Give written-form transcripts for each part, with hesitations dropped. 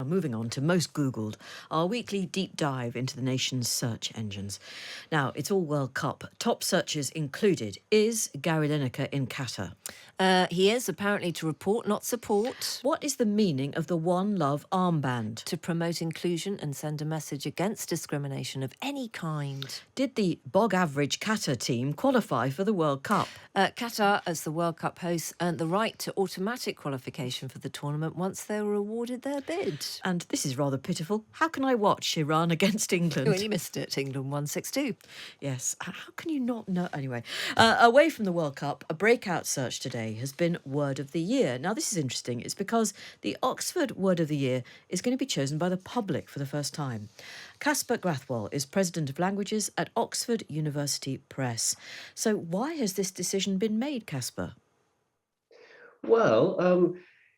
moving on to Most Googled, our weekly deep dive into the nation's search engines. Now, it's all World Cup. Top searches included. Is Gary Lineker in Qatar? He is, apparently to report, not support. What is the meaning of the One Love armband? To promote inclusion and send a message against discrimination of any kind. Did the bog-average Qatar team qualify for the World Cup? Qatar, as the World Cup hosts, earned the right to automatic qualification for the tournament once they were awarded their bid. And this is rather pitiful. How can I watch Iran against England? Well, you missed it. England won 6-2. Yes. How can you not know? Anyway, away from the World Cup, a breakout search today has been Word of the Year. Now, this is interesting. It's because the Oxford Word of the Year is going to be chosen by the public for the first time. Casper Grathwohl is President of Languages at Oxford University Press. So why has this decision been made, Casper? Well,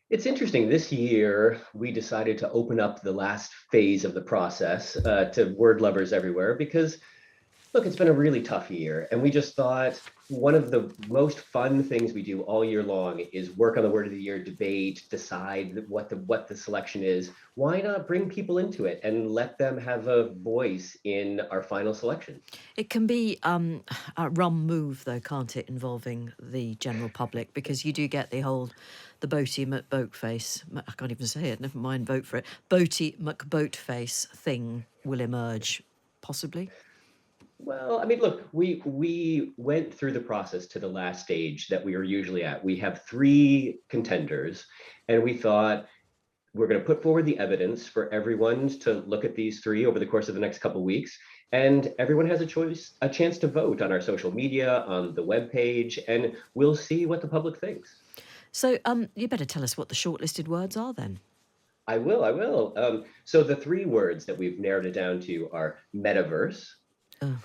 it's interesting. This year, we decided to open up the last phase of the process to word lovers everywhere because, look, it's been a really tough year. And we just thought one of the most fun things we do all year long is work on the Word of the Year, debate, decide what the selection is. Why not bring people into it and let them have a voice in our final selection? It can be a rum move, though, can't it, involving the general public? Because you do get the Boaty McBoatface, I can't even say it, never mind vote for it, Boaty McBoatface thing will emerge, possibly. Well, I mean, look, we went through the process to the last stage that we are usually at. We have 3 contenders, and we thought we're going to put forward the evidence for everyone to look at these 3 over the course of the next couple of weeks. And everyone has a chance to vote on our social media, on the webpage, and we'll see what the public thinks. So you better tell us what the shortlisted words are then. I will. So the 3 words that we've narrowed it down to are metaverse. Oh.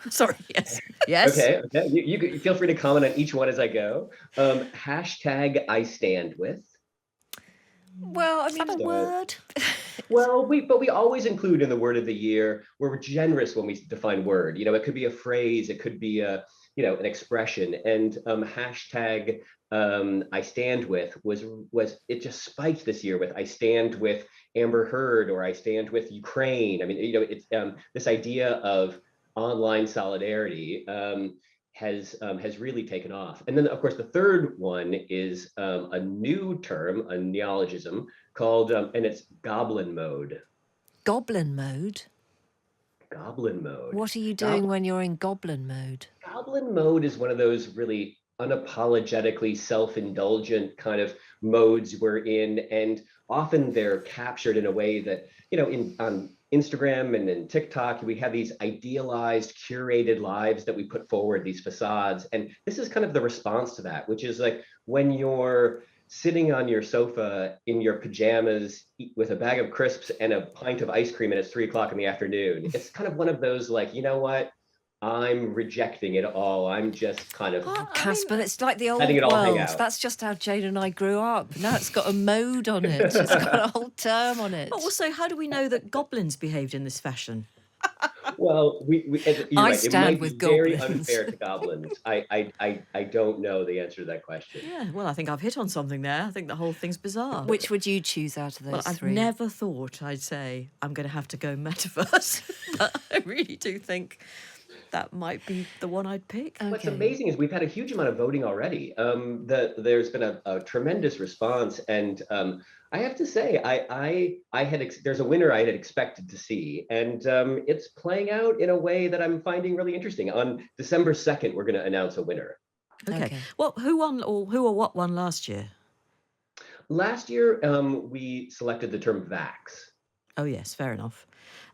Sorry, yes. Yes. Okay. You feel free to comment on each one as I go. Hashtag I stand with. Well, I mean, a word. Well, we always include in the Word of the Year, we're generous when we define word. You know, it could be a phrase, it could be an expression. And hashtag I stand with was it just spiked this year with I stand with Amber Heard or I stand with Ukraine. I mean, it's this idea of online solidarity has really taken off. And then, of course, the third one is a new term, a neologism called, and it's Goblin Mode. Goblin Mode? Goblin Mode. What are you doing when you're in Goblin Mode? Goblin Mode is one of those really unapologetically self-indulgent kind of modes we're in, and often they're captured in a way that, on Instagram and in TikTok, we have these idealized, curated lives that we put forward, these facades. And this is kind of the response to that, which is like when you're sitting on your sofa in your pajamas with a bag of crisps and a pint of ice cream and it's 3 o'clock in the afternoon. It's kind of one of those like, you know what? I'm rejecting it all. I'm just kind of Casper, it's like the old letting it all hang world. out. That's just how Jane and I grew up. Now it's got a mode on it. It's got a whole term on it. But also, how do we know that goblins behaved in this fashion? Well, I right. stand it might with be very goblins. unfair to goblins. I don't know the answer to that question. Yeah, well, I think I've hit on something there. I think the whole thing's bizarre. Which would you choose out of those Well, I've 3? never thought I'd say I'm going to have to go metaverse, but I really do think that might be the one I'd pick. Okay. What's amazing is we've had a huge amount of voting already. There's been a tremendous response, and I have to say, there's a winner I had expected to see, and it's playing out in a way that I'm finding really interesting. On December 2nd, we're going to announce a winner. Okay. Well, who won or who or what won last year? Last year, we selected the term vax. Oh yes, fair enough.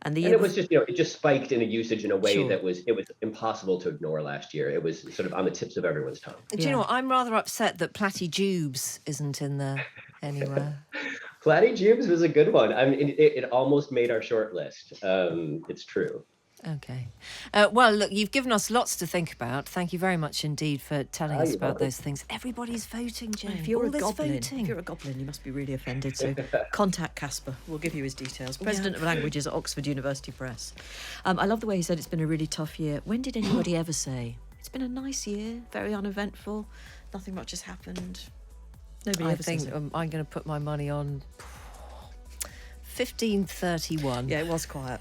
And it was just, it just spiked in a usage in a way Sure. that was impossible to ignore last year. It was sort of on the tips of everyone's tongue. Do you know what? I'm rather upset that Platyjubes isn't in there anywhere. Platyjubes was a good one. I mean, it almost made our short list. It's true. Okay. Well, look, you've given us lots to think about. Thank you very much indeed for telling us about those things. Everybody's voting, Jane. If you're All a this goblin, voting. if you're a goblin, you must be really offended. So contact Casper. We'll give you his details. President of Languages at Oxford University Press. I love the way he said it's been a really tough year. When did anybody ever say it's been a nice year, very uneventful, nothing much has happened? Nobody I ever think says it. I'm going to put my money on 15:31. Yeah, it was quiet.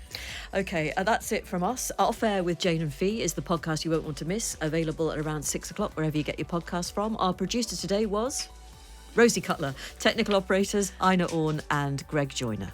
Okay, that's it from us. Off Air with Jane and Fee is the podcast you won't want to miss, available at around 6 o'clock, wherever you get your podcast from. Our producer today was Rosie Cutler, technical operators, Ina Orn and Greg Joyner.